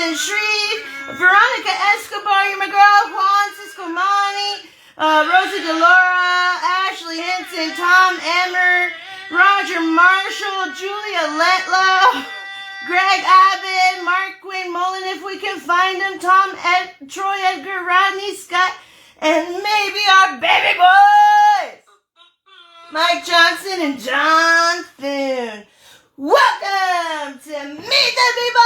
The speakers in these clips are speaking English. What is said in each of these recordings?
Jefferson, Shreve, Veronica Escobar, you're my girl, Juan, Ciscomani, Rosa, DeLauro, Ashley Hinson, Tom Emmer, Roger Marshall, Julia Letlow, Greg Abbott, Mark Quinn Mullen, if we can find him, Troy Edgar, Rodney Scott, and maybe our baby boys, Mike Johnson and John Thune. Welcome to Meet the People!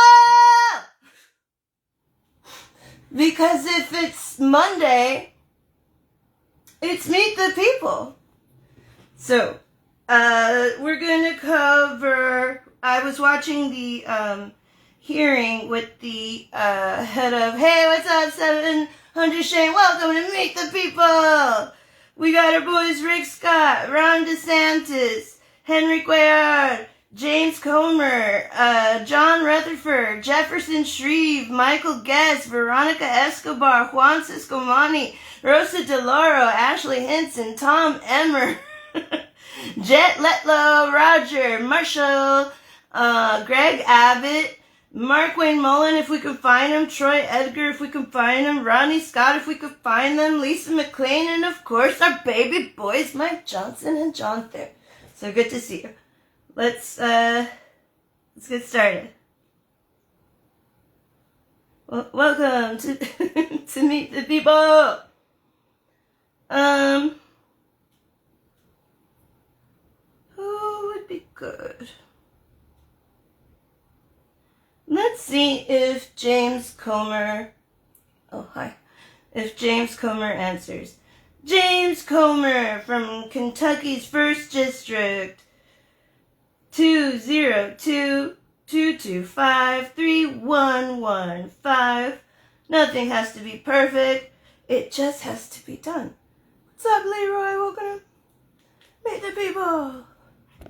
Because if it's Monday, it's Meet the People. So, we're going to cover, I was watching the hearing with the head of, hey, what's up, 700 Shane, welcome to Meet the People. We got our boys Rick Scott, Ron DeSantis, Henry Cuellar, James Comer, John Rutherford, Jefferson Shreve, Michael Guest, Veronica Escobar, Juan Ciscomani, Rosa DeLauro, Ashley Hinson, Tom Emmer, Jet Letlow, Roger Marshall, Greg Abbott, Mark Wayne Mullen, if we could find him, Troy Edgar, if we could find him, Rodney Scott, if we could find them, Lisa McLean, and of course our baby boys, Mike Johnson and John Thune. So good to see you. Let's get started. Well, welcome to to Meet the People. Who would be good? Let's see if James Comer, if James Comer answers. James Comer from Kentucky's 1st District, 202253115. Nothing has to be perfect. It just has to be done. What's up, Leroy? Welcome to Meet the People.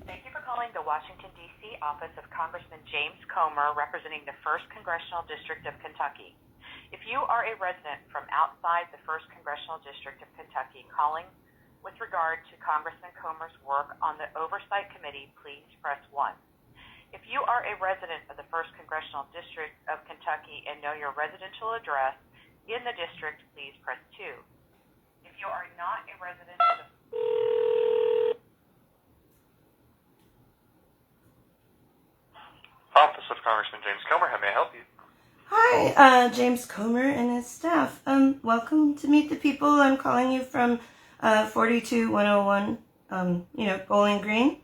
Thank you for calling the Washington, D.C. office of Congressman James Comer, representing the 1st Congressional District of Kentucky. If you are a resident from outside the 1st Congressional District of Kentucky calling with regard to Congressman Comer's work on the Oversight Committee, please press 1. If you are a resident of the 1st Congressional District of Kentucky and know your residential address in the district, please press 2. If you are not a resident of the Office of Congressman James Comer, how may I help you? Hi, James Comer and his staff. Welcome to Meet the People. I'm calling you from 42101, Bowling Green.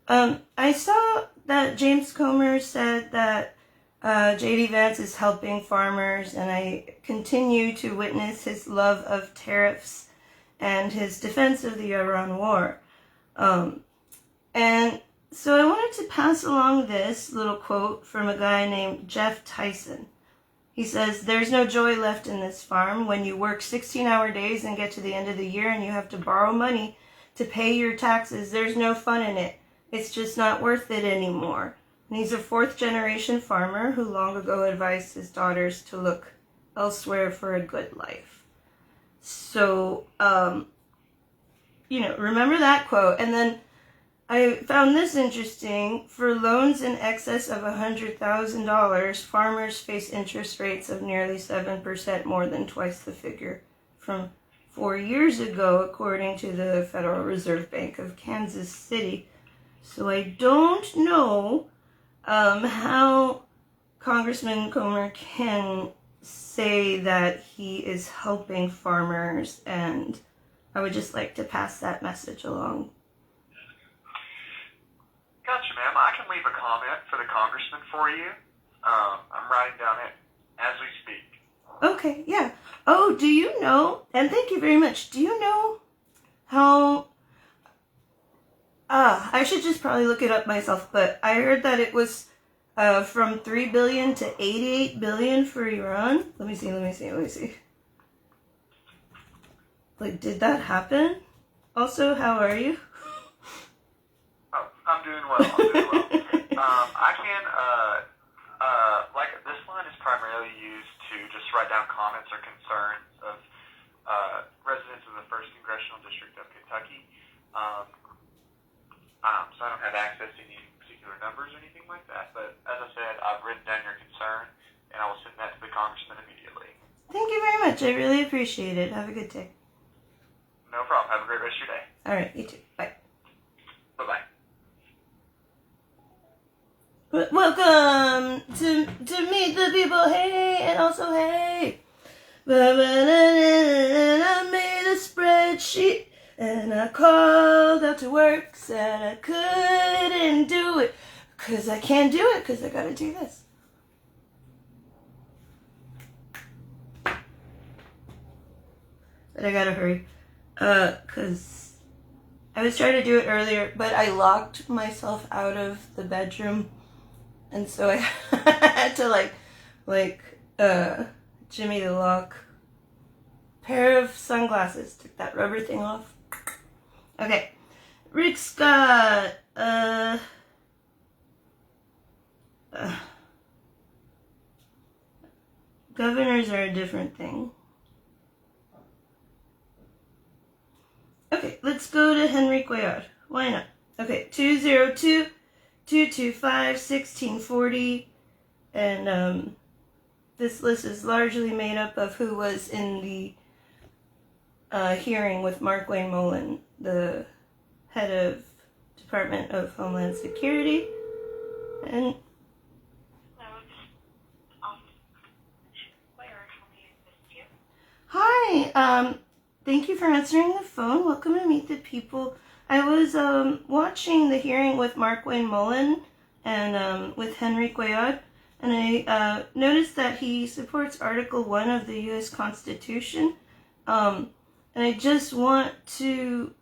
I saw that James Comer said that J.D. Vance is helping farmers, and I continue to witness his love of tariffs and his defense of the Iran war. And so I wanted to pass along this little quote from a guy named Jeff Tyson. He says, "There's no joy left in this farm when you work 16-hour days and get to the end of the year and you have to borrow money to pay your taxes. There's no fun in it. It's just not worth it anymore." And he's a 4th-generation farmer who long ago advised his daughters to look elsewhere for a good life. So, remember that quote. And then I found this interesting. For loans in excess of $100,000, farmers face interest rates of nearly 7%, more than twice the figure from 4 years ago, according to the Federal Reserve Bank of Kansas City. So I don't know how Congressman Comer can say that he is helping farmers, and I would just like to pass that message along. Gotcha, ma'am. I can leave a comment for the congressman for you. I'm writing down it as we speak. Okay, yeah. Oh, do you know, and thank you very much, do you know how, I should just probably look it up myself, but I heard that it was from $3 billion to $88 billion for Iran. Let me see. Like, did that happen? Also, how are you? Oh, I'm doing well. I can, this line is primarily used to just write down comments or concerns of residents of the 1st Congressional District of Kentucky. So I don't have access to any particular numbers or anything like that, but as I said, I've written down your concern, and I will send that to the Congressman immediately. Thank you very much. I really appreciate it. Have a good day. No problem. Have a great rest of your day. All right, you too. Bye. Bye-bye. Welcome to Meet the People. Hey, and also hey. I made a spreadsheet and I called out to work, said I couldn't do it because I can't do it because I gotta do this. But I gotta hurry because I was trying to do it earlier, but I locked myself out of the bedroom, and so I had to like Jimmy the Lock pair of sunglasses. Took that rubber thing off. Okay, Rick Scott. Governors are a different thing. Okay, let's go to Henry Cuellar. Why not? Okay, 202-225-1640. And this list is largely made up of who was in the hearing with Mark Wayne Mullen, the head of Department of Homeland Security. And hi, thank you for answering the phone. Welcome to Meet the People. I was watching the hearing with Mark Wayne Mullen and with Henry Cuellar, and I noticed that he supports Article 1 of the U.S. Constitution. And I just want to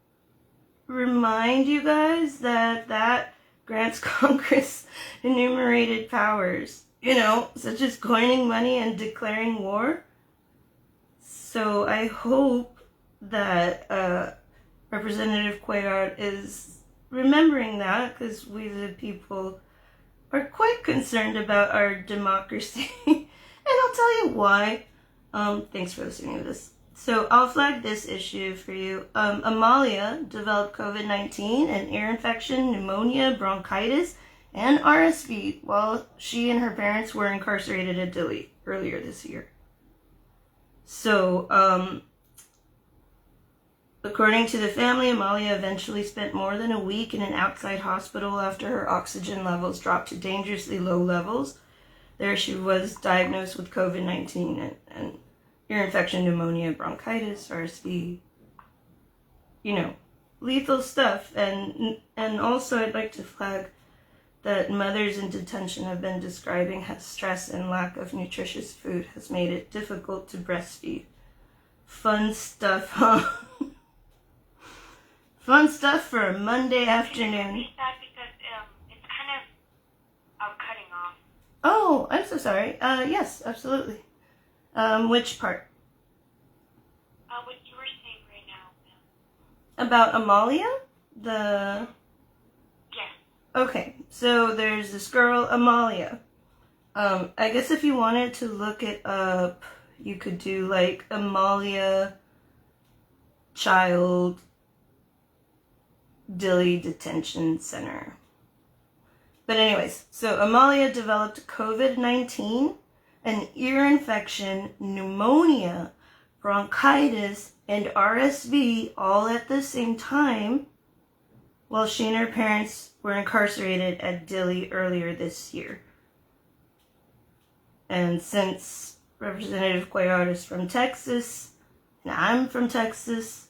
remind you guys that that grants Congress enumerated powers, such as coining money and declaring war. So I hope that Representative Cuellar is remembering that, because we the people are quite concerned about our democracy. And I'll tell you why. Thanks for listening to this. So I'll flag this issue for you. Amalia developed COVID-19, an ear infection, pneumonia, bronchitis, and RSV while she and her parents were incarcerated at Dilley earlier this year. So, according to the family, Amalia eventually spent more than a week in an outside hospital after her oxygen levels dropped to dangerously low levels. There she was diagnosed with COVID-19 and ear infection, pneumonia, bronchitis, RSV, lethal stuff. And also I'd like to flag that mothers in detention have been describing how stress and lack of nutritious food has made it difficult to breastfeed. Fun stuff, huh? Fun stuff for a Monday afternoon. Is that because it's kind of cutting off? Oh, I'm so sorry. Yes, absolutely. Which part? What you were saying right now, ma'am. About Amalia? The... Yes. Okay, so there's this girl, Amalia. I guess if you wanted to look it up, you could do like Amalia Child Dilley Detention Center. But anyways, so Amalia developed COVID-19, an ear infection, pneumonia, bronchitis, and RSV all at the same time while she and her parents were incarcerated at Dilley earlier this year. And since Representative Cuellar is from Texas, and I'm from Texas,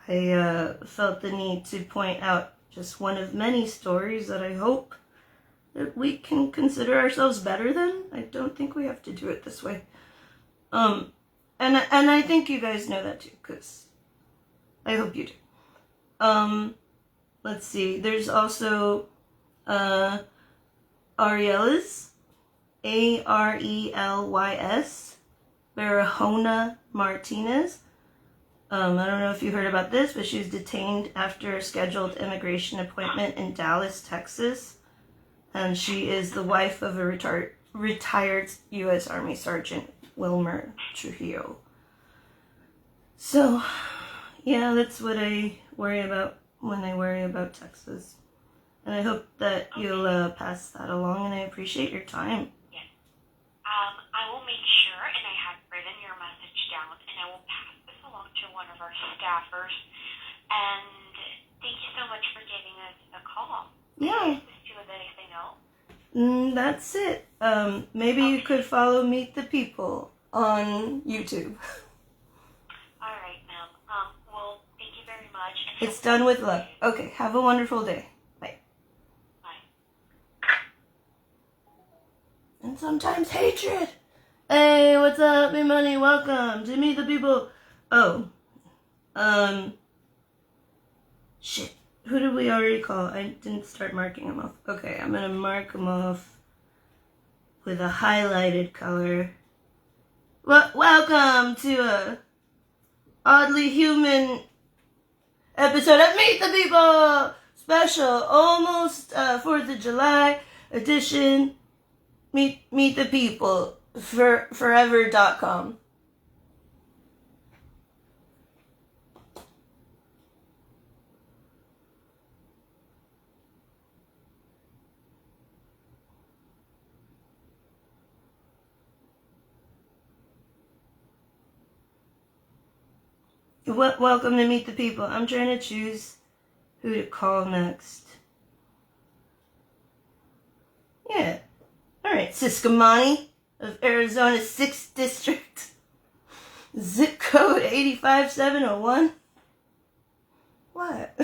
I felt the need to point out just one of many stories that I hope that we can consider ourselves better than. I don't think we have to do it this way. And I think you guys know that too, because I hope you do. Let's see, there's also Arelys, Arelys, Barahona Martinez. I don't know if you heard about this, but she was detained after a scheduled immigration appointment in Dallas, Texas. And she is the wife of a retired U.S. Army Sergeant, Wilmer Trujillo. So, yeah, that's what I worry about when I worry about Texas. And I hope that you'll pass that along, and I appreciate your time. Yes. make sure, and I have written your message down, and I will pass this along to one of our staffers. And thank you so much for giving us a call. Yeah. Can I assist you with anything else? That's it. Maybe you could follow Meet the People on YouTube. All right, ma'am. Well, thank you very much. And It's done with love. Okay, have a wonderful day. Bye. Bye. And sometimes hatred. Hey, what's up, me money? Welcome to Meet the People. Oh, shit. Who did we already call? I didn't start marking them off. Okay, I'm gonna mark them off with a highlighted color. Welcome to a oddly human episode of Meet the People special, almost 4th of July edition. Meet the People for forever.com. Welcome to Meet the People. I'm trying to choose who to call next. Yeah. Alright, Ciscomani of Arizona's 6th District. Zip code 85701. What?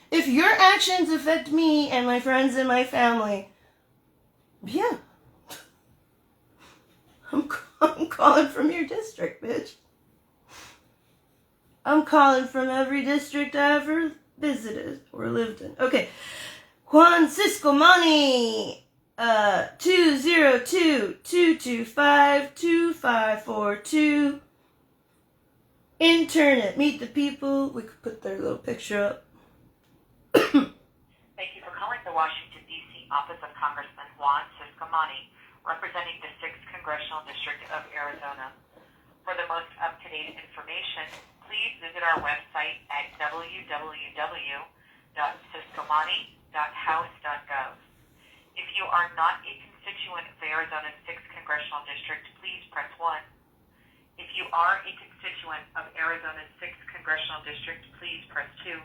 If your actions affect me and my friends and my family, yeah. I'm calling from your district, bitch. I'm calling from every district I ever visited or lived in. Okay. Juan Ciscomani, 202-225-2542. Intern at Meet the People. We could put their little picture up. Thank you for calling the Washington, D.C. office of Congressman Juan Ciscomani, representing the 6th Congressional District of Arizona. For the most up-to-date information, please visit our website at www.ciscomani.house.gov. If you are not a constituent of Arizona's 6th Congressional District, please press 1. If you are a constituent of Arizona's 6th Congressional District, please press 2.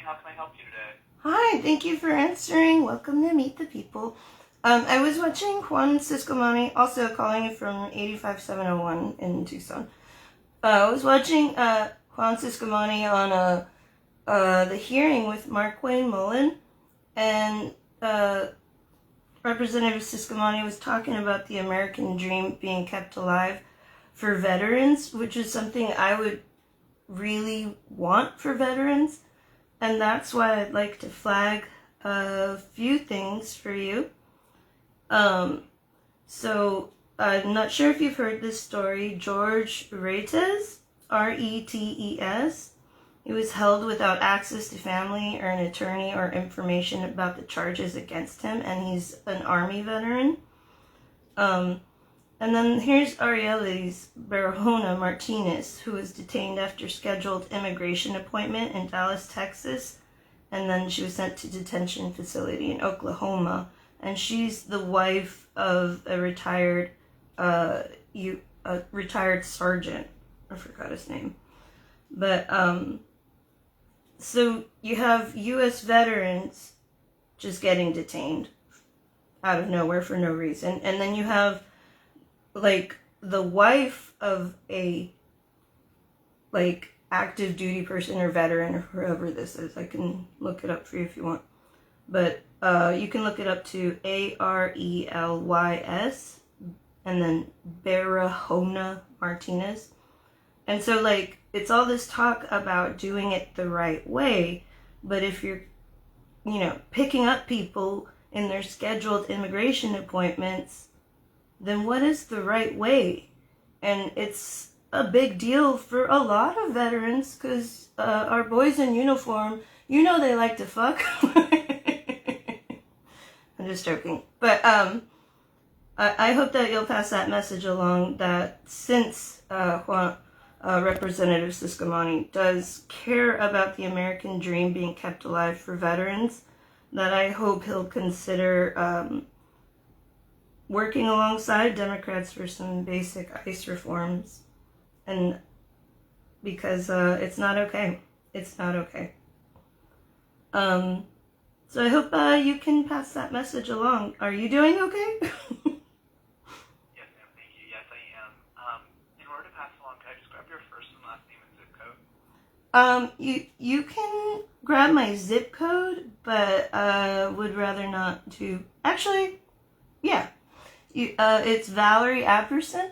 How can I help you today? Hi, thank you for answering. Welcome to Meet the People. I was watching Juan Ciscomani, also calling from 85701 in Tucson. I was watching Juan Ciscomani on the hearing with Mark Wayne Mullen, and Representative Ciscomani was talking about the American dream being kept alive for veterans, which is something I would really want for veterans. And that's why I'd like to flag a few things for you. So I'm not sure if you've heard this story. George Retes, R-E-T-E-S, he was held without access to family or an attorney or information about the charges against him, and he's an Army veteran. And then here's Arielis Barahona Martinez, who was detained after scheduled immigration appointment in Dallas, Texas, and then she was sent to detention facility in Oklahoma. And she's the wife of a retired sergeant. I forgot his name. But so you have U.S. veterans just getting detained out of nowhere for no reason, and then you have like the wife of a like active duty person or veteran or whoever this is. I can look it up for you if you want, but you can look it up to Arelys and then Barahona Martinez. And so like it's all this talk about doing it the right way, but if you're picking up people in their scheduled immigration appointments, then what is the right way? And it's a big deal for a lot of veterans, because our boys in uniform, they like to fuck. I'm just joking. But I hope that you'll pass that message along, that since Juan Representative Ciscomani does care about the American dream being kept alive for veterans, that I hope he'll consider working alongside Democrats for some basic ICE reforms. And because it's not okay. It's not okay. So I hope you can pass that message along. Are you doing okay? Yes, ma'am. Thank you. Yes, I am. In order to pass along, can I just grab your first and last name and zip code? You can grab my zip code, but would rather not to. Actually, yeah. It's Valerie Apperson.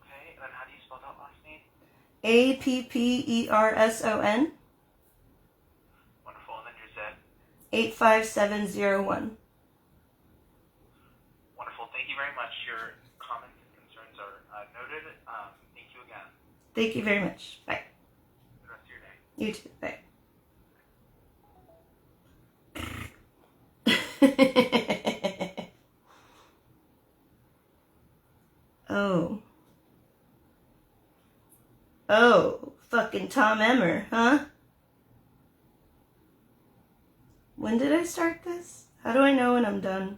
Okay, and then how do you spell that last name? Apperson. Wonderful, and then your zip? 85701. Wonderful. Thank you very much. Your comments and concerns are noted. Thank you again. Thank you very much. Bye. The rest of your day. You too. Bye. Oh, fucking Tom Emmer, huh? When did I start this? How do I know when I'm done?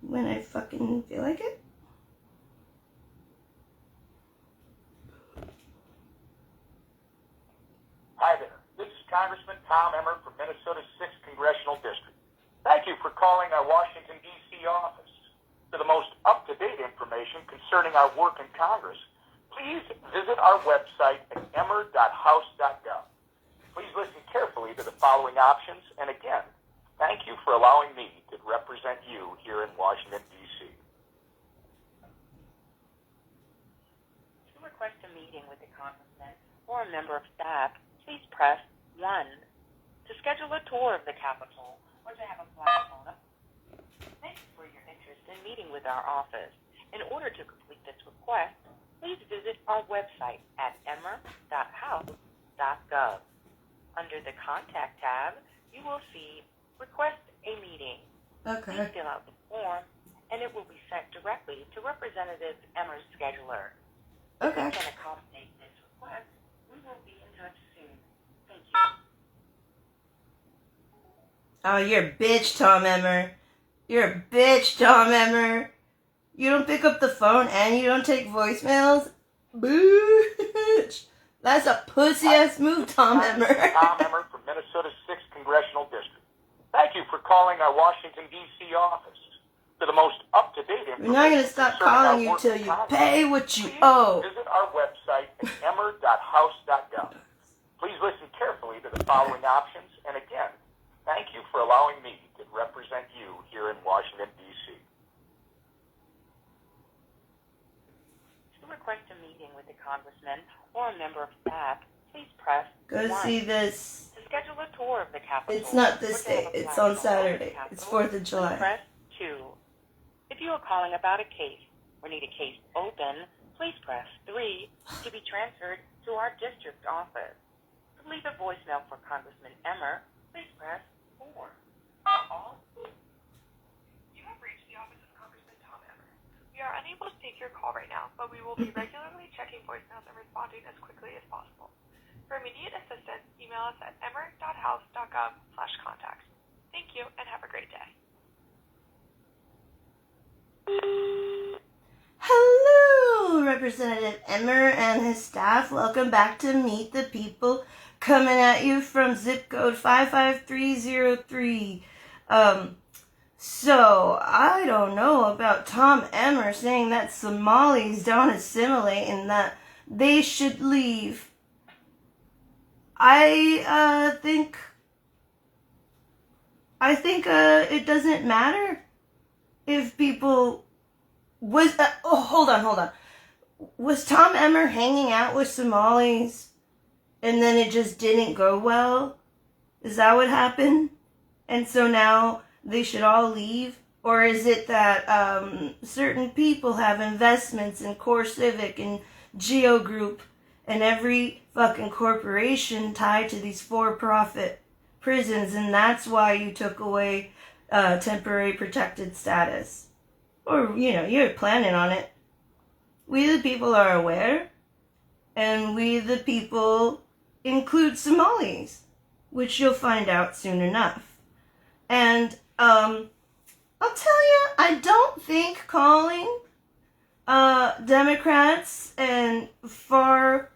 When I fucking feel like it? Hi there. This is Congressman Tom Emmer from Minnesota's 6th Congressional District. Thank you for calling our Washington, D.C. office. For the most up-to-date information concerning our work in Congress, please visit our website at emmer.house.gov. Please listen carefully to the following options, and again, thank you for allowing me to represent you here in Washington, D.C. To request a meeting with the Congressman or a member of staff, please press 1. To schedule a tour of the Capitol or to have a flag phone up, thanks for your interest in meeting with our office. In order to complete this request, please visit our website at emmer.house.gov. Under the Contact tab, you will see Request a Meeting. Okay. Please fill out the form, and it will be sent directly to Representative Emmer's scheduler. Okay. If we can accommodate this request, we will be in touch soon. Thank you. Oh, you're a bitch, Tom Emmer. You're a bitch, Tom Emmer. You don't pick up the phone and you don't take voicemails? Bitch. That's a pussy-ass move, Tom Emmer. Tom Emmer from Minnesota's 6th Congressional District. Thank you for calling our Washington, D.C. office. For the most up-to-date information... We're not going to stop calling you till you pay what you owe. Visit our website at emmer.house.gov. Please listen carefully to the following options, and again, thank you for allowing me to represent you here in Washington, D.C. To request a meeting with the Congressman or a member of staff, please press Go 1. see this. To schedule a tour of the Capitol. It's not this or to have day. a It's flag on phone Saturday. at the It's Capitol, 4th of July. Press 2. If you are calling about a case or need a case open, please press 3 to be transferred to our district office. To leave a voicemail for Congressman Emmer, please press 4. All. You have reached the office of Congressman Tom Emmer. We are unable to take your call right now, but we will be regularly checking voicemails and responding as quickly as possible. For immediate assistance, email us at emmer.house.gov/contact. Thank you, and have a great day. Hello, Representative Emmer and his staff. Welcome back to Meet the People, coming at you from zip code 55303. So, I don't know about Tom Emmer saying that Somalis don't assimilate and that they should leave. I think it doesn't matter if people hold on. Was Tom Emmer hanging out with Somalis and then it just didn't go well? Is that what happened? And so now they should all leave? Or is it that certain people have investments in Core Civic and Geo Group and every fucking corporation tied to these for-profit prisons, and that's why you took away temporary protected status? or, you're planning on it. We the people are aware, and we the people include Somalis, which you'll find out soon enough. And, I'll tell you, I don't think calling, Democrats and far...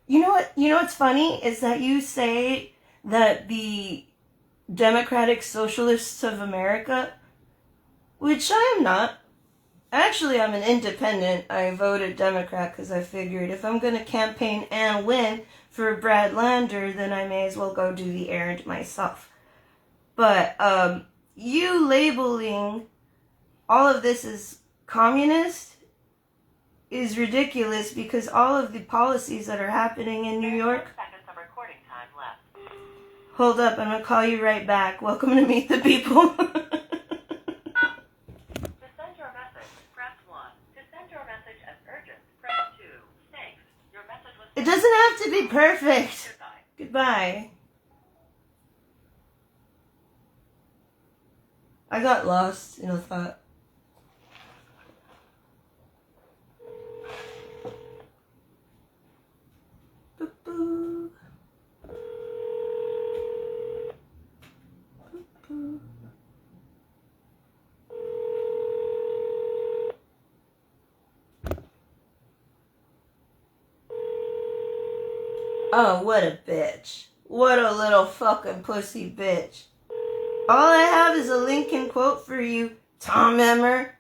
You know what's funny is that you say that the Democratic Socialists of America, which I am not. Actually, I'm an independent. I voted Democrat because I figured if I'm going to campaign and win for Brad Lander, then I may as well go do the errand myself. But you labeling all of this as communist is ridiculous because all of the policies that are happening in New York... Seconds of recording time left. Hold up, I'm going to call you right back. Welcome to Meet the People. To send your message, press 1. To send your message as urgent, press 2. Thanks. Your message was... It doesn't have to be perfect. Goodbye. Goodbye. I got lost in a thought. Boo-boo. Boo-boo. Oh, what a bitch. What a little fucking pussy bitch. All I have is a Lincoln quote for you, Tom Emmer.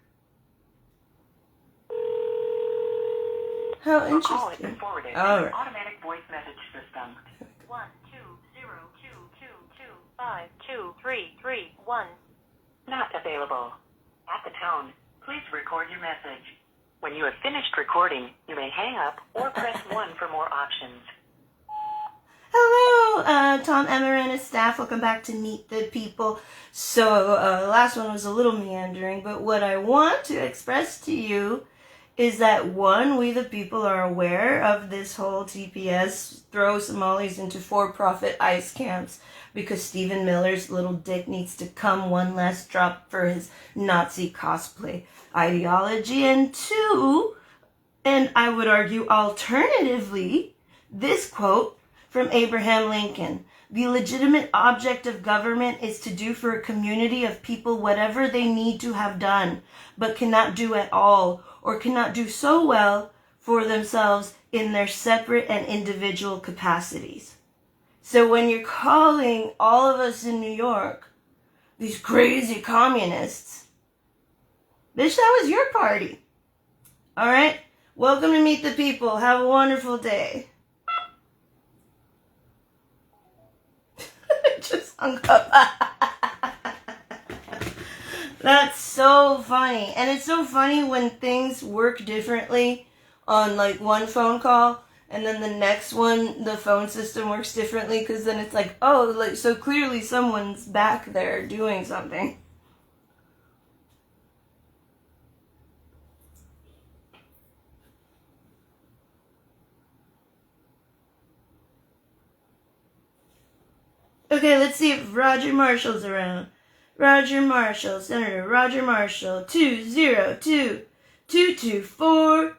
How Your call has interesting. been forwarded to All an right. automatic voice message system. 1-2-0-2-2-2-5-2-3-3-1. Not available. At the tone, please record your message. When you have finished recording, you may hang up or press 1 for more options. Hello, Tom Emmer and his staff. Welcome back to Meet the People. So, the last one was a little meandering, but what I want to express to you is that, one, we the people are aware of this whole TPS throw Somalis into for-profit ICE camps because Stephen Miller's little dick needs to come one last drop for his Nazi cosplay ideology. And two, and I would argue alternatively, this quote from Abraham Lincoln: the legitimate object of government is to do for a community of people whatever they need to have done, but cannot do at all, or cannot do so well for themselves in their separate and individual capacities. So when you're calling all of us in New York these crazy communists, bitch, that was your party. All right? Welcome to Meet the People. Have a wonderful day. Just hung up. That's so funny. And it's so funny when things work differently on like one phone call, and then the next one, the phone system works differently, because then it's like, oh, like, so clearly someone's back there doing something. Okay, let's see if Roger Marshall's around. Roger Marshall, Senator Roger Marshall, 202-224.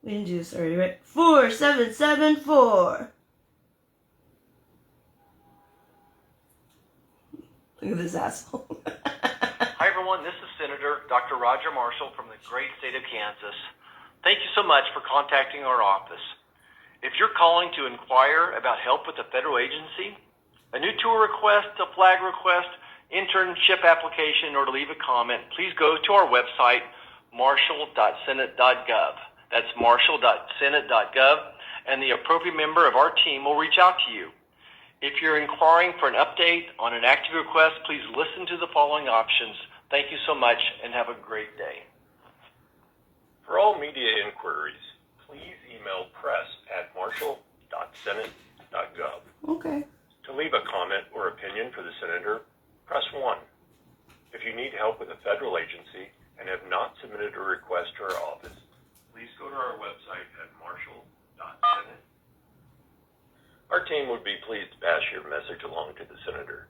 We didn't do this already, right? 4774. Look at this asshole. Hi, everyone. This is Senator Dr. Roger Marshall from the great state of Kansas. Thank you so much for contacting our office. If you're calling to inquire about help with a federal agency, a new tour request, a flag request, internship application, or to leave a comment, please go to our website, marshall.senate.gov. That's marshall.senate.gov, and the appropriate member of our team will reach out to you. If you're inquiring for an update on an active request, please listen to the following options. Thank you so much, and have a great day. For all media inquiries, please email press@marshall.senate.gov. Okay. To leave a comment or opinion for the senator, press 1. If you need help with a federal agency and have not submitted a request to our office, please go to our website at marshall.senate. Our team would be pleased to pass your message along to the senator.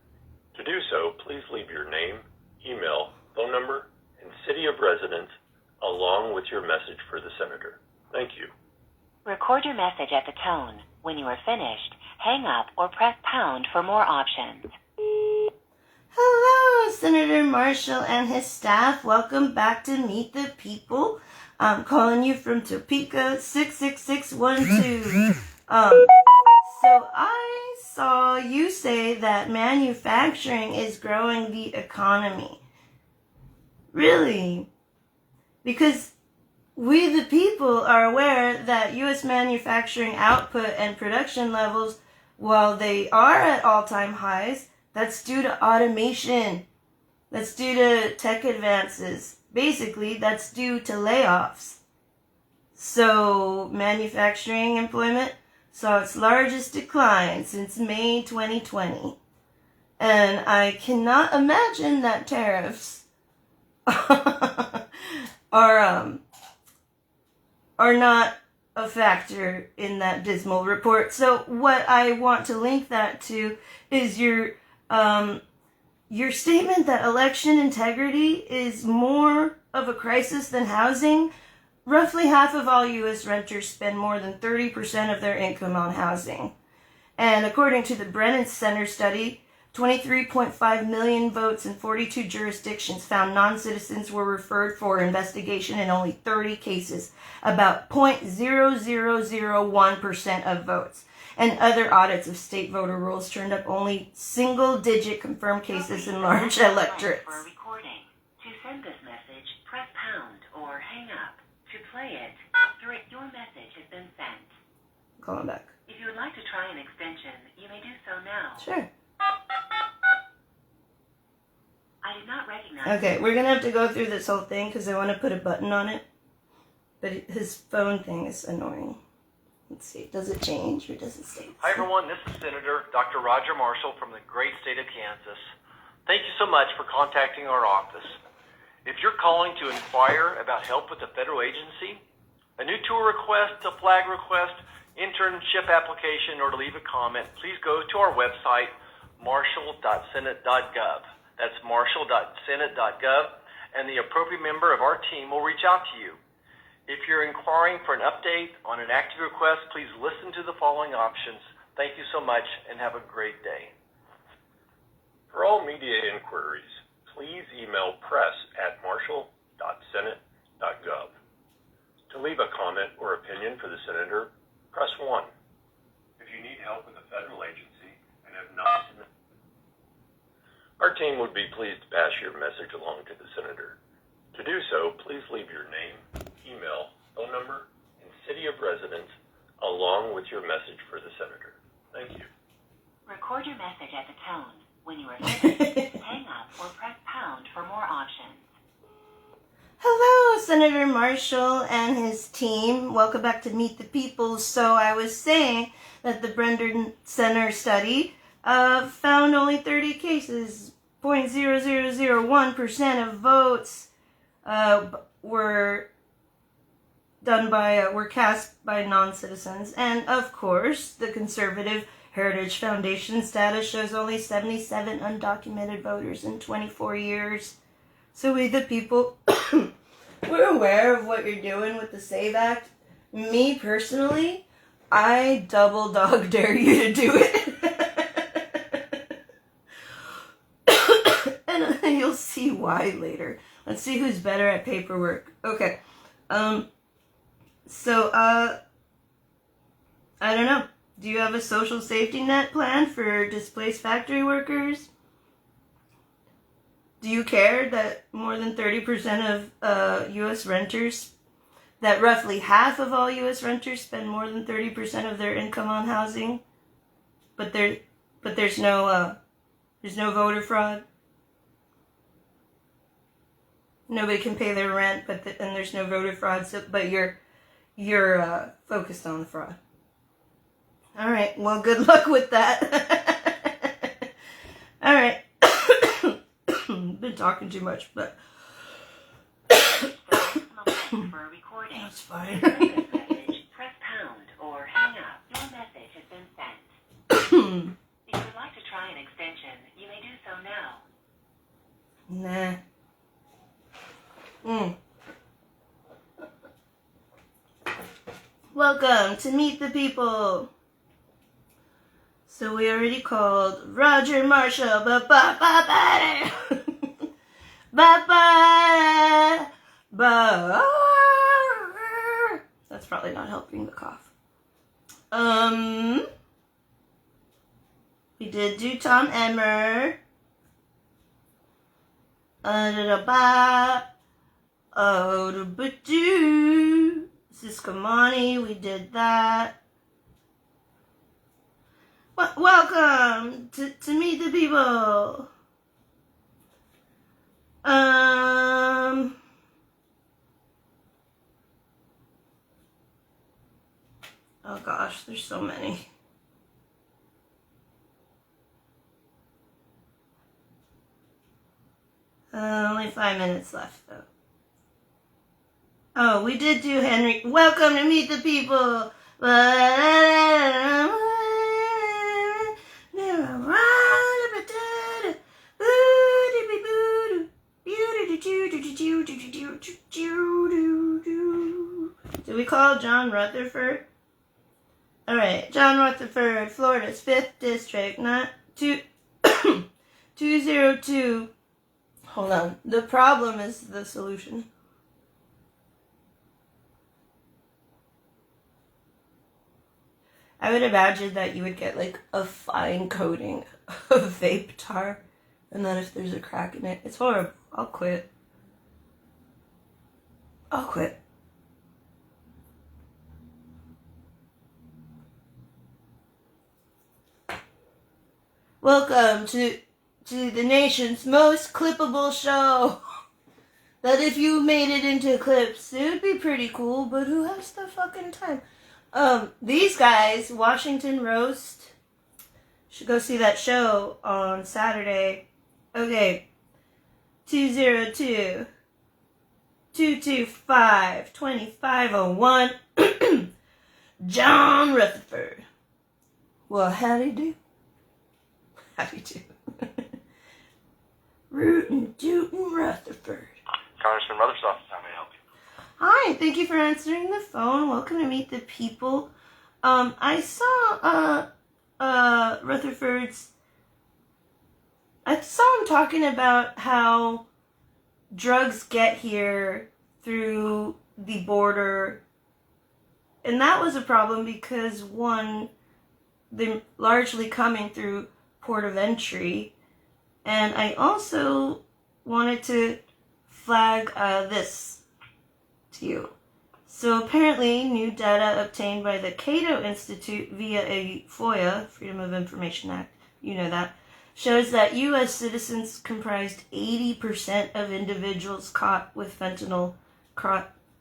To do so, please leave your name, email, phone number, and city of residence, along with your message for the senator. Thank you. Record your message at the tone. When you are finished, hang up or press pound for more options. Hello, Senator Marshall and his staff. Welcome back to Meet the People. I'm calling you from Topeka, 66612. So I saw you say that manufacturing is growing the economy. Really? Because we the people are aware that U.S. manufacturing output and production levels, while they are at all-time highs, that's due to automation. That's due to tech advances. Basically, that's due to layoffs. So, manufacturing employment saw its largest decline since May 2020. And I cannot imagine that tariffs are not a factor in that dismal report. So what I want to link that to is your statement that election integrity is more of a crisis than housing. Roughly half of all U.S. renters spend more than 30% of their income on housing. And according to the Brennan Center study, 23.5 million votes in 42 jurisdictions found non-citizens were referred for investigation in only 30 cases, about 0.0001% of votes. And other audits of state voter rolls turned up only single-digit confirmed cases in large electorates. For a recording. To send this message, press pound or hang up. To play it, your message has been sent. Call him back. If you would like to try an extension, you may do so now. Sure. I did not recognize. Okay, we're going to have to go through this whole thing because I want to put a button on it. But his phone thing is annoying. Let's see, does it change or does it stay? Hi everyone, this is Senator Dr. Roger Marshall from the great state of Kansas. Thank you so much for contacting our office. If you're calling to inquire about help with a federal agency, a new tour request, a flag request, internship application, or to leave a comment, please go to our website, marshall.senate.gov. That's marshall.senate.gov, and the appropriate member of our team will reach out to you. If you're inquiring for an update on an active request, please listen to the following options. Thank you so much, and have a great day. For all media inquiries, please email press@marshall.senate.gov. To leave a comment or opinion for the senator, press 1. If you need help with a federal agency and have not submitted, our team would be pleased to pass your message along to the senator. To do so, please leave your name, email, phone number, and city of residence, along with your message for the senator. Thank you. Record your message at the tone. When you are finished, hang up or press pound for more options. Hello, Senator Marshall and his team. Welcome back to Meet the People. So I was saying that the Brennan Center study found only 30 cases, 0.0001% of votes were cast by non-citizens. And of course, the conservative Heritage Foundation status shows only 77 undocumented voters in 24 years. So we the people, we're aware of what you're doing with the SAVE Act. Me personally, I double dog dare you to do it. And you'll see why later. Let's see who's better at paperwork. Okay. So, I don't know. Do you have a social safety net plan for displaced factory workers? Do you care that more than 30% of U.S. renters, that roughly half of all U.S. renters spend more than 30% of their income on housing? But there's no voter fraud. Nobody can pay their rent, and there's no voter fraud. So, but you're focused on the fraud. All right. Well, good luck with that. All right. Been talking too much, but For a recording. that's fine. To send this message, press pound or hang up. Your message has been sent. If you would like to try an extension, you may do so now. Nah. Welcome to Meet the People. So we already called Roger Marshall. That's probably not helping the cough. We did do Tom Emmer. Ciscomani, we did that. Welcome to Meet the People. Oh gosh, there's so many. Only 5 minutes left, though. Oh, we did do Henry. Welcome to Meet the People. Did we call John Rutherford? Alright, John Rutherford, Florida's 5th District, not 202. Hold on. The problem is the solution. I would imagine that you would get like a fine coating of vape tar, and then if there's a crack in it, it's horrible. I'll quit. Welcome to the nation's most clippable show. That if you made it into clips, it would be pretty cool, but who has the fucking time? These guys, Washington Roast, should go see that show on Saturday. Okay, 202-225-2501. John Rutherford. Well, howdy do. Howdy do. Rootin' Tootin' Rutherford. Congressman Rutherford's office, how may I help you? Hi, thank you for answering the phone. Welcome to Meet the People. I saw Rutherford's. I saw him talking about how drugs get here through the border, and that was a problem because one, they're largely coming through port of entry, and I also wanted to flag this to you. So apparently, new data obtained by the Cato Institute via a FOIA, Freedom of Information Act, you know that, shows that U.S. citizens comprised 80% of individuals caught with fentanyl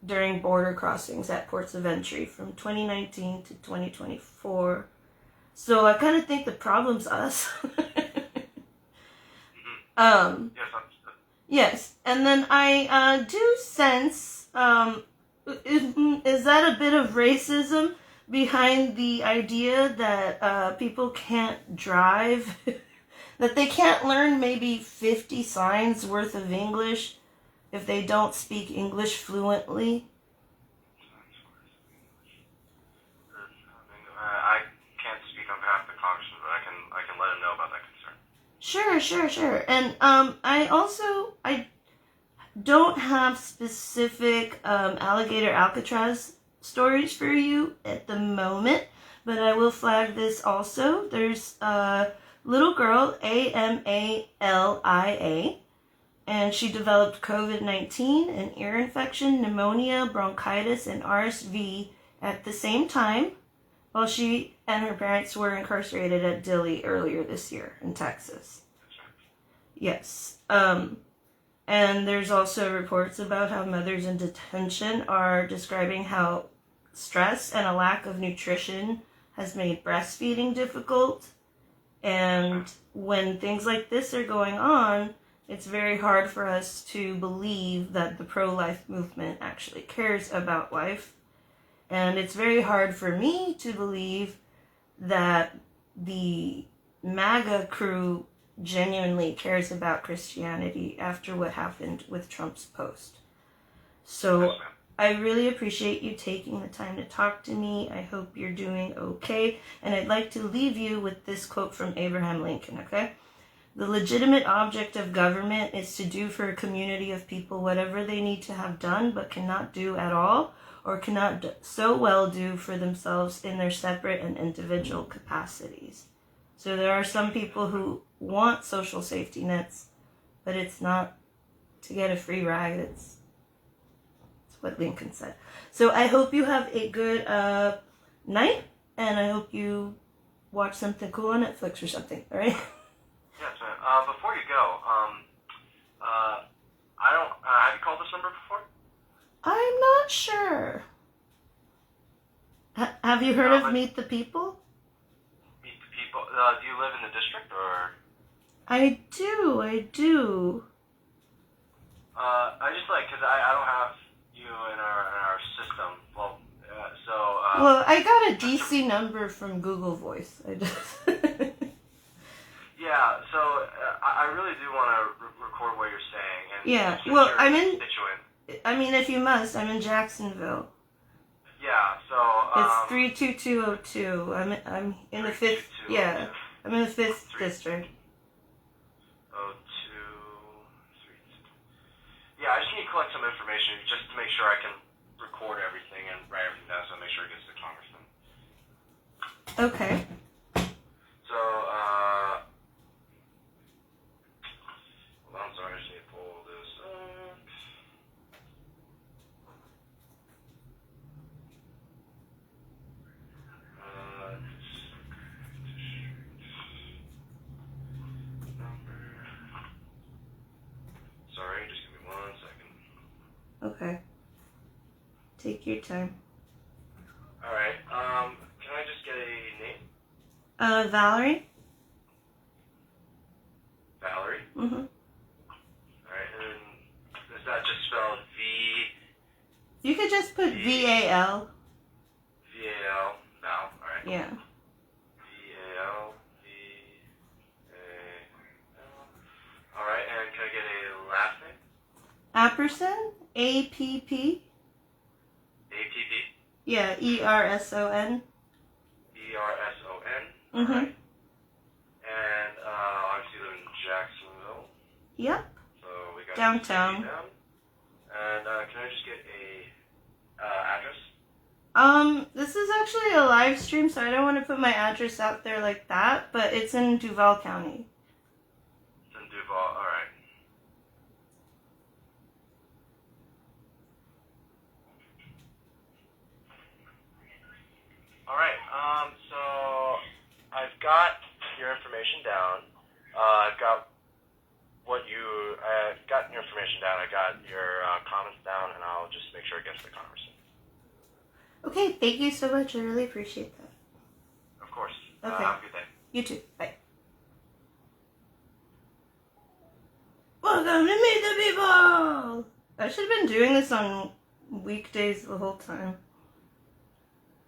during border crossings at ports of entry from 2019 to 2024. So I kind of think the problem's us. Yes, and then I do sense, is that a bit of racism behind the idea that people can't drive? That they can't learn maybe 50 signs worth of English if they don't speak English fluently? I can't speak on behalf of the Congressman, but I can let him know about that concern. Sure. And I don't have specific alligator Alcatraz stories for you at the moment, but I will flag this also. There's a little girl, Amalia, and she developed COVID-19, an ear infection, pneumonia, bronchitis, and RSV at the same time, while she and her parents were incarcerated at Dilley earlier this year in Texas. Yes. And there's also reports about how mothers in detention are describing how stress and a lack of nutrition has made breastfeeding difficult. And when things like this are going on, it's very hard for us to believe that the pro-life movement actually cares about life. And it's very hard for me to believe that the MAGA crew genuinely cares about Christianity after what happened with Trump's post. So Yes, ma'am. I really appreciate you taking the time to talk to me. I hope you're doing okay. And I'd like to leave you with this quote from Abraham Lincoln, okay? The legitimate object of government is to do for a community of people whatever they need to have done but cannot do at all, or cannot so well do for themselves in their separate and individual capacities. So there are some people who want social safety nets, but it's not to get a free ride. It's what Lincoln said. So I hope you have a good night, and I hope you watch something cool on Netflix or something, all right? Yes, ma'am. Before you go, I don't. Have you called this number before? I'm not sure. Have you heard of Meet the People? Meet the People. Do you live in the district or? I do. I just because I don't have you in our system. Well, Well, I got a DC number from Google Voice. I just. Yeah, so I really do want to record what you're saying. And Yeah, since well, you're a I'm in. constituent- I mean, if you must, I'm in Jacksonville. Yeah, so It's 32202. I'm in the 5th. 32202. Yeah, I'm in the 5th district. 0232. Yeah, I just need to collect some information just to make sure I can record everything and write everything down, so make sure it gets to the congressman. Okay. So, hold on, sorry, I just need to pull this up. Sorry, just give me 1 second. Okay. Take your time. Alright, can I just get a name? Valerie? Valerie? Mm-hmm. Alright, and is that just spelled You could just put VAL. V-A-L? Val, alright. Yeah. V-A-L, V-A-L. Alright, and can I get a last name? Apperson? A-P-P? A-P-P? Yeah, E-R-S-O-N. E-R-S-O-N? Mm-hmm. Alright. And, obviously you live in Jacksonville. Yep. So we got Downtown. the city down. And, can I just get a, address? This is actually a live stream, so I don't want to put my address out there like that, but it's in Duval County. It's in Duval, alright. Alright, so I've got your information down. I've got your information down. I got your comments down, and I'll just make sure it gets to the congressman. Okay, thank you so much. I really appreciate that. Of course. Okay. Have a good day. You too. Bye. Welcome to Meet the People! I should have been doing this on weekdays the whole time.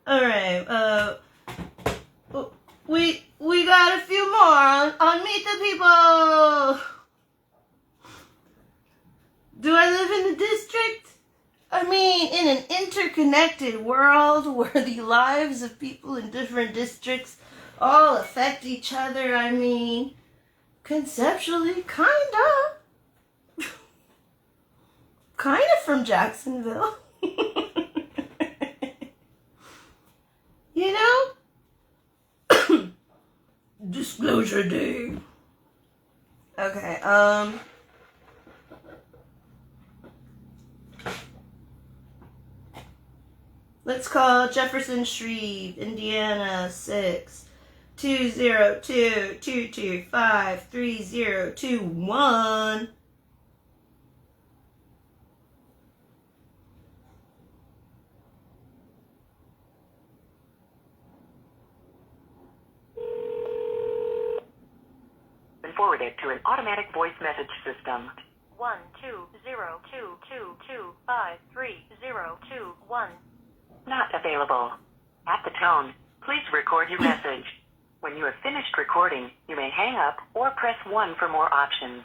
Alright, we got a few more on Meet the People! Do I live in the district? I mean, in an interconnected world where the lives of people in different districts all affect each other, I mean, conceptually, kinda from Jacksonville. You know? Disclosure day. Okay, let's call Jefferson, Shreve, Indiana, 62022253021. Forwarded to an automatic voice message system. 12022253021. Not available. At the tone, please record your message. When you have finished recording, you may hang up or press 1 for more options.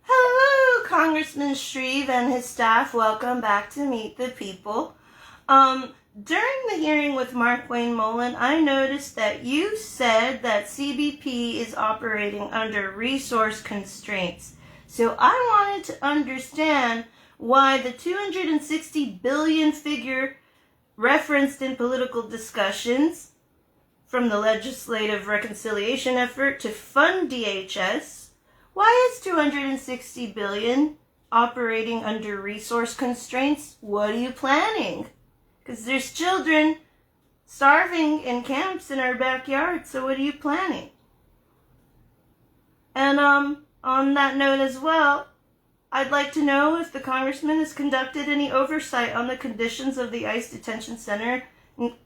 Hello, Congressman Shreve and his staff. Welcome back to Meet the People. During the hearing with Mark Wayne Mullen, I noticed that you said that CBP is operating under resource constraints. So I wanted to understand why the $260 billion figure referenced in political discussions from the legislative reconciliation effort to fund DHS, why is $260 billion operating under resource constraints? What are you planning? Because there's children starving in camps in our backyard, so what are you planning? And on that note as well, I'd like to know if the congressman has conducted any oversight on the conditions of the ICE detention center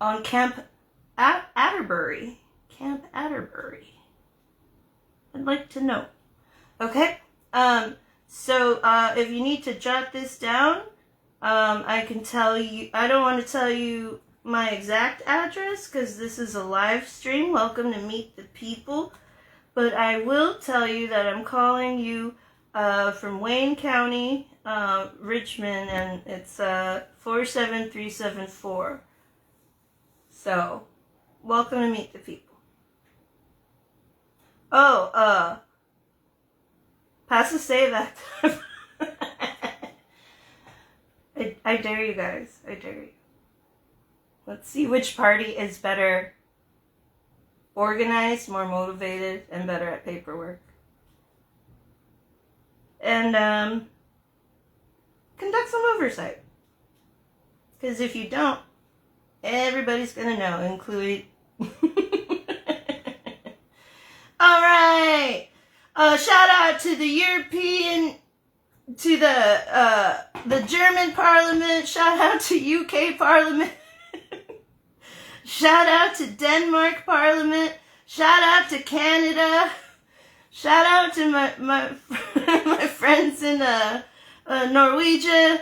on Camp Atterbury. Camp Atterbury. I'd like to know. Okay? So if you need to jot this down, I can tell you, I don't want to tell you my exact address because this is a live stream. Welcome to Meet the People. But I will tell you that I'm calling you from Wayne County, Richmond, and it's 47374. So, welcome to Meet the People. Oh, pass a save that time. I dare you guys. I dare you. Let's see which party is better organized, more motivated, and better at paperwork. And conduct some oversight. Because if you don't, everybody's going to know, including... Alright! Shout out to the European... to the German Parliament. Shout out to UK Parliament. Shout out to Denmark Parliament. Shout out to Canada. Shout out to my my friends in Norwegia.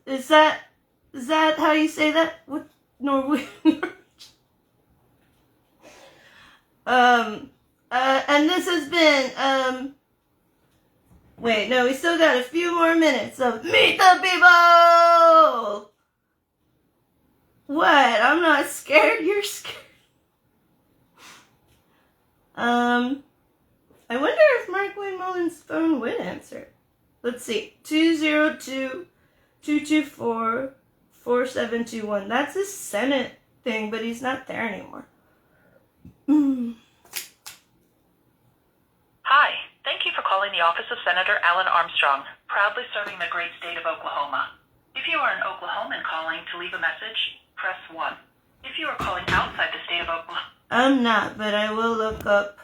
Is that how you say that? What Norwegian? And this has been wait, no, we still got a few more minutes of Meet the People! What? I'm not scared, you're scared. I wonder if Mark Wayne Mullen's phone would answer. Let's see. 202-224-4721. That's his Senate thing, but he's not there anymore. Hi. Thank you for calling the office of Senator Alan Armstrong, proudly serving the great state of Oklahoma. If you are an Oklahoman calling to leave a message, press 1. If you are calling outside the state of Oklahoma... I'm not, but I will look up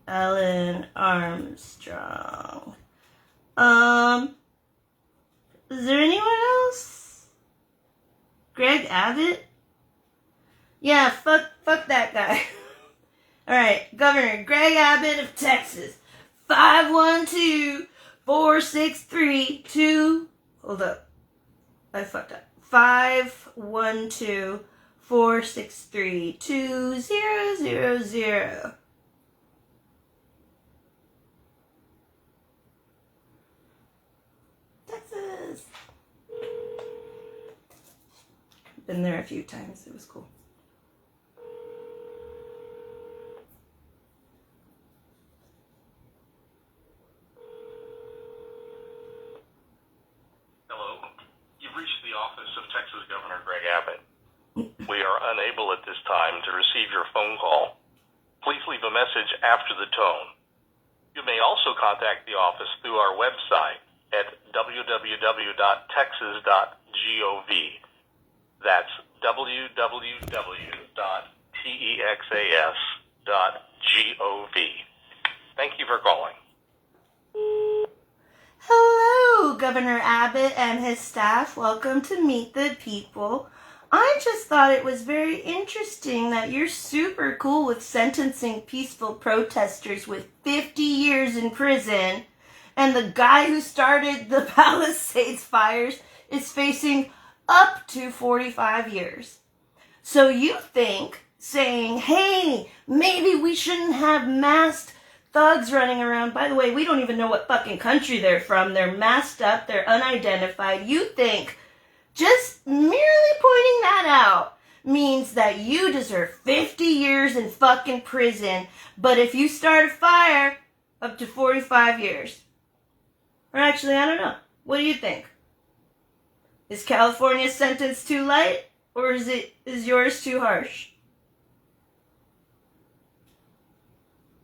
Alan Armstrong. Is there anyone else? Greg Abbott? Yeah, fuck that guy. Alright, Governor Greg Abbott of Texas. 512-463-2... Hold up. I fucked up. 512-463-2000. Texas. Been there a few times. It was cool. Texas Governor Greg Abbott. We are unable at this time to receive your phone call. Please leave a message after the tone. You may also contact the office through our website at www.texas.gov. That's www.texas.gov. Thank you for calling. Hello, Governor Abbott and his staff. Welcome to Meet the People. I just thought it was very interesting that you're super cool with sentencing peaceful protesters with 50 years in prison, and the guy who started the Palisades fires is facing up to 45 years. So you think saying, hey, maybe we shouldn't have masked thugs running around. By the way, we don't even know what fucking country they're from. They're masked up. They're unidentified. You think just merely pointing that out means that you deserve 50 years in fucking prison. But if you start a fire, up to 45 years. Or actually, I don't know. What do you think? Is California's sentence too light? Or is yours too harsh?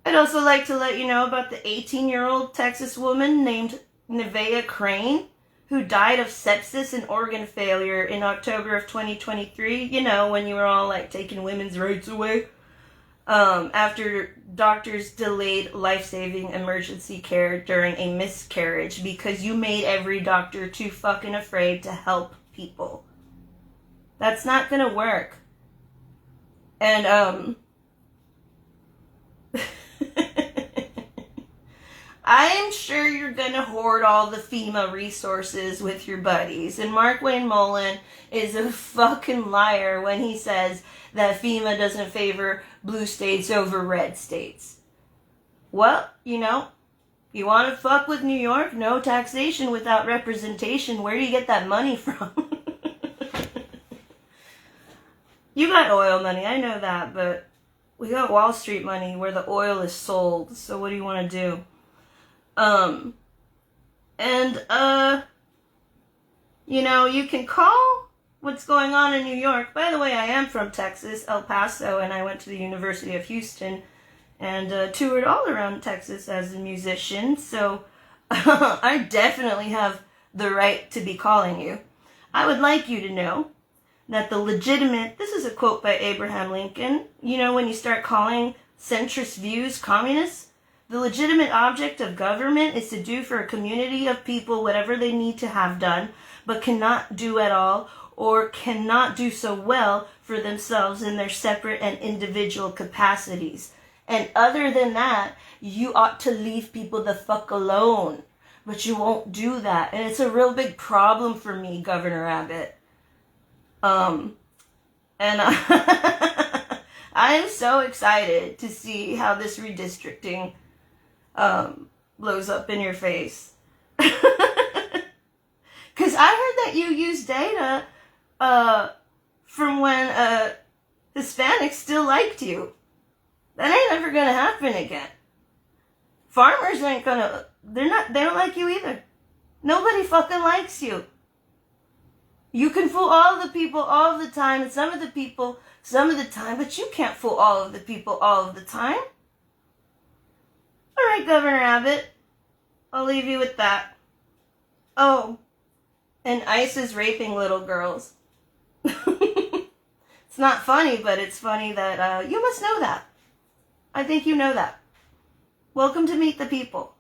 I'd also like to let you know about the 18-year-old Texas woman named Nevaeh Crane, who died of sepsis and organ failure in October of 2023. You know, when you were all like taking women's rights away. After doctors delayed life-saving emergency care during a miscarriage because you made every doctor too fucking afraid to help people. That's not gonna work. And, I am sure you're gonna hoard all the FEMA resources with your buddies. And Mark Wayne Mullen is a fucking liar when he says that FEMA doesn't favor blue states over red states. Well, you know, you want to fuck with New York? No taxation without representation. Where do you get that money from? You got oil money, I know that, but we got Wall Street money where the oil is sold. So what do you want to do? You know, you can call what's going on in New York. By the way, I am from Texas, El Paso, and I went to the University of Houston and toured all around Texas as a musician. So I definitely have the right to be calling you. I would like you to know that the legitimate, this is a quote by Abraham Lincoln, you know, when you start calling centrist views communists, the legitimate object of government is to do for a community of people whatever they need to have done, but cannot do at all, or cannot do so well for themselves in their separate and individual capacities. And other than that, you ought to leave people the fuck alone. But you won't do that. And it's a real big problem for me, Governor Abbott. I am so excited to see how this redistricting blows up in your face. Because I heard that you use data from when Hispanics still liked you. That ain't ever gonna happen again. Farmers ain't gonna, they don't like you either. Nobody fucking likes you. You can fool all of the people all of the time, and some of the people some of the time, but you can't fool all of the people all of the time. All right, Governor Abbott, I'll leave you with that. Oh, and ICE is raping little girls. It's not funny, but it's funny that you must know that. I think you know that. Welcome to Meet the People.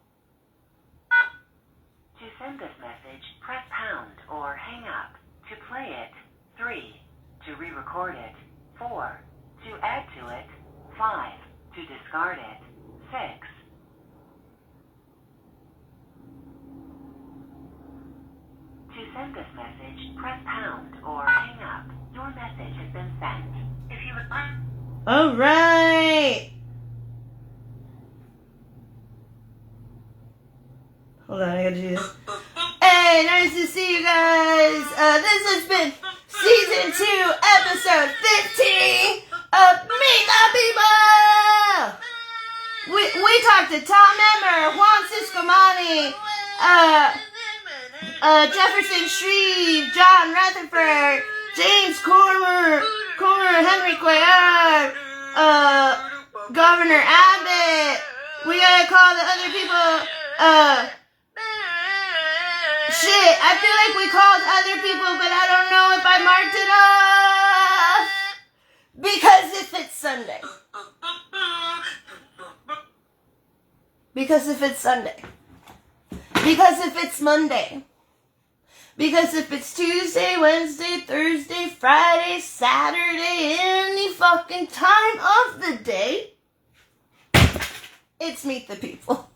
To send this message, press pound or hang up. To play it, 3. To re-record it, 4. To add to it, 5. To discard it, 6. To send this message, press pound or hang up. Your message has been sent. If you would like... All right. Hold on, I gotta do this. Hey, nice to see you guys. This has been Season 2, Episode 15 of Meet the People. We talked to Tom Emmer, Juan Ciscomani, Jefferson, Shreve, John Rutherford, James Cormer, Henry Cuellar, Governor Abbott. We gotta call the other people. Shit, I feel like we called other people, but I don't know if I marked it off. Because if it's Sunday. Because if it's Sunday. Because if it's Monday. Because if it's Tuesday, Wednesday, Thursday, Friday, Saturday, any fucking time of the day, it's Meet the People.